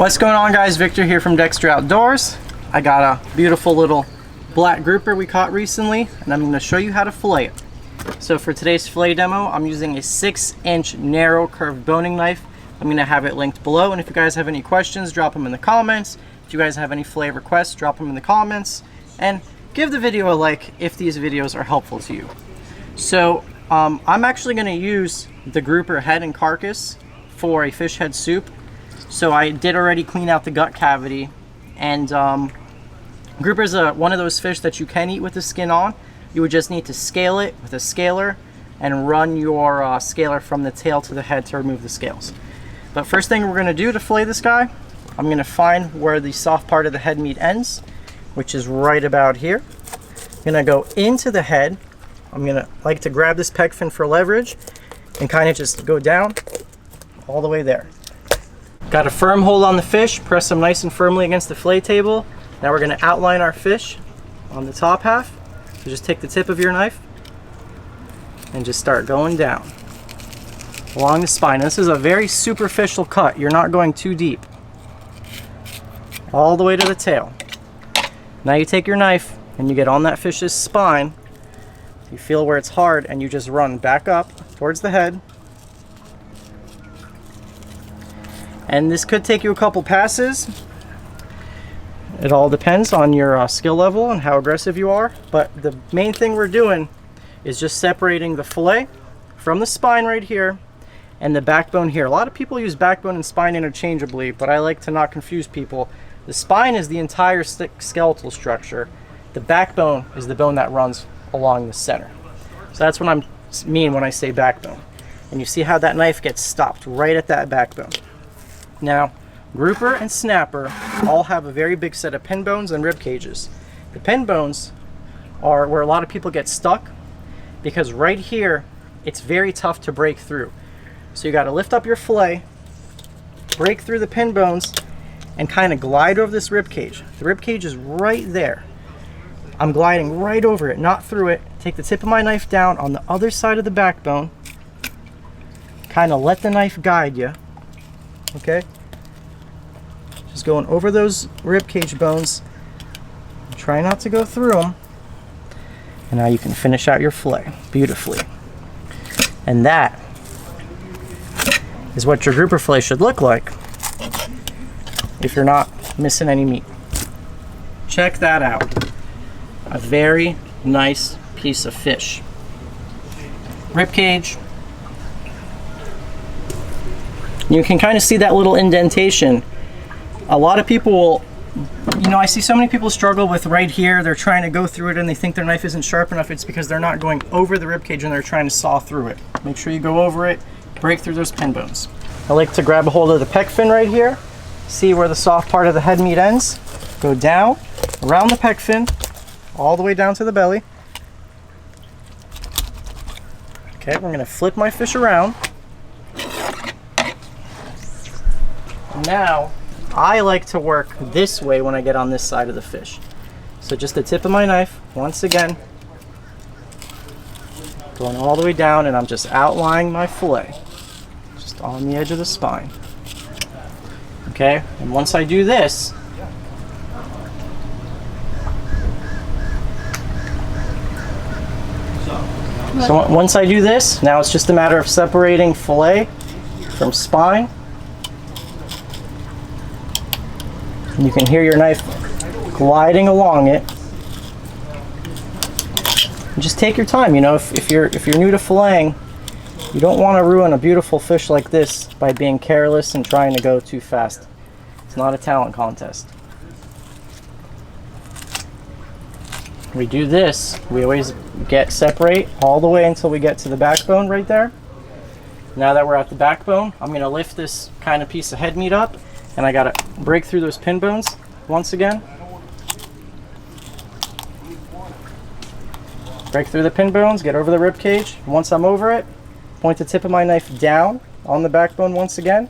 What's going on, guys? Victor here from Dexter Outdoors. I got a beautiful little black grouper we caught recently, and I'm going to show you how to fillet it. So for today's fillet demo, I'm using a 6-inch narrow curved boning knife. I'm going to have it linked below, and if you guys have any questions, drop them in the comments. If you guys have any fillet requests, drop them in the comments, and give the video a like if these videos are helpful to you. So I'm actually going to use the grouper head and carcass for a fish head soup. So I did already clean out the gut cavity, and grouper is one of those fish that you can eat with the skin on. You would just need to scale it with a scaler and run your scaler from the tail to the head to remove the scales. But first thing we're going to do to fillet this guy, I'm going to find where the soft part of the head meat ends, which is right about here. I'm going to go into the head. I'm going to like to grab this peg fin for leverage and kind of just go down all the way there. Got a firm hold on the fish, press them nice and firmly against the fillet table. Now we're going to outline our fish on the top half. So just take the tip of your knife and just start going down along the spine. This is a very superficial cut. You're not going too deep. All the way to the tail. Now you take your knife and you get on that fish's spine. You feel where it's hard and you just run back up towards the head. And this could take you a couple passes. It all depends on your skill level and how aggressive you are. But the main thing we're doing is just separating the fillet from the spine right here and the backbone here. A lot of people use backbone and spine interchangeably, but I like to not confuse people. The spine is the entire skeletal structure. The backbone is the bone that runs along the center. So that's what I mean when I say backbone. And you see how that knife gets stopped right at that backbone. Now, grouper and snapper all have a very big set of pin bones and rib cages. The pin bones are where a lot of people get stuck because right here, it's very tough to break through. So you got to lift up your fillet, break through the pin bones, and kind of glide over this rib cage. The rib cage is right there. I'm gliding right over it, not through it. Take the tip of my knife down on the other side of the backbone. Kind of let the knife guide you. Okay? Just going over those rib cage bones. Try not to go through them. And now you can finish out your fillet beautifully. And that is what your grouper fillet should look like if you're not missing any meat. Check that out. A very nice piece of fish. Rib cage. You can kind of see that little indentation. A lot of people will, I see so many people struggle with right here. They're trying to go through it and they think their knife isn't sharp enough. It's because they're not going over the rib cage and they're trying to saw through it. Make sure you go over it, break through those pin bones. I like to grab a hold of the pec fin right here. See where the soft part of the head meat ends. Go down, around the pec fin, all the way down to the belly. Okay, we're gonna flip my fish around. Now, I like to work this way when I get on this side of the fish. So just the tip of my knife, once again, going all the way down, and I'm just outlining my fillet, just on the edge of the spine. Okay, and once I do this, now it's just a matter of separating fillet from spine. And you can hear your knife gliding along it. And just take your time. If you're new to filleting, you don't want to ruin a beautiful fish like this by being careless and trying to go too fast. It's not a talent contest. We do this, we always separate all the way until we get to the backbone right there. Now that we're at the backbone, I'm going to lift this kind of piece of head meat up, and I got to break through those pin bones once again. Break through the pin bones, get over the rib cage. Once I'm over it, point the tip of my knife down on the backbone once again.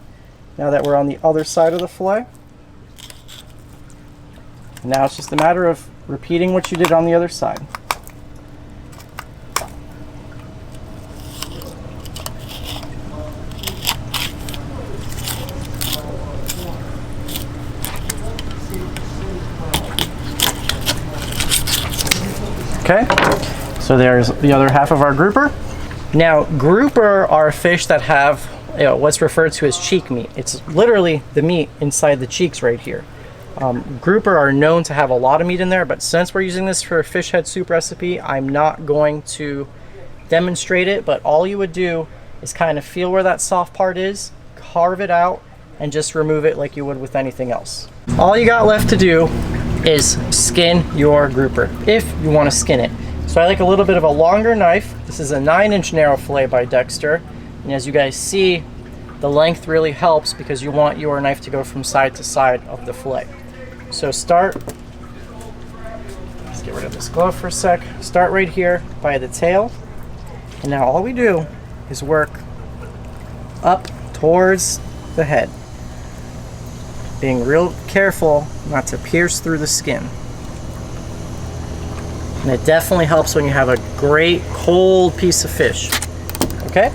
Now that we're on the other side of the fillet. Now it's just a matter of repeating what you did on the other side. Okay, so there's the other half of our grouper. Now, grouper are fish that have what's referred to as cheek meat. It's literally the meat inside the cheeks right here. Grouper are known to have a lot of meat in there, but since we're using this for a fish head soup recipe, I'm not going to demonstrate it, but all you would do is kind of feel where that soft part is, carve it out, and just remove it like you would with anything else. All you got left to do is skin your grouper, if you want to skin it. So I like a little bit of a longer knife. This is a 9-inch narrow fillet by Dexter. And as you guys see, the length really helps because you want your knife to go from side to side of the fillet. So start, let's get rid of this glove for a sec. Start right here by the tail. And now all we do is work up towards the head, being real careful not to pierce through the skin. And it definitely helps when you have a great cold piece of fish. Okay,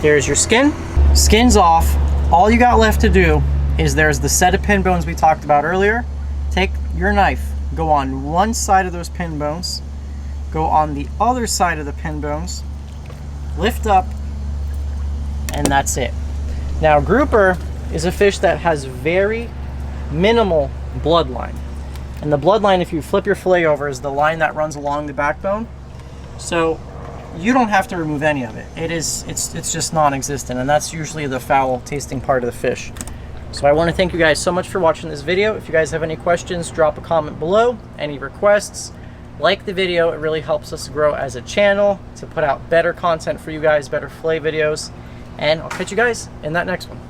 there's your skin. Skin's off. All you got left to do is there's the set of pin bones we talked about earlier. Take your knife, go on one side of those pin bones, go on the other side of the pin bones, lift up, and that's it. Now, grouper is a fish that has very minimal bloodline. And the bloodline, if you flip your fillet over, is the line that runs along the backbone. So you don't have to remove any of it. It's just non-existent, and that's usually the foul tasting part of the fish. So I want to thank you guys so much for watching this video. If you guys have any questions, drop a comment below. Any requests, like the video. It really helps us grow as a channel to put out better content for you guys, better fillet videos. And I'll catch you guys in that next one.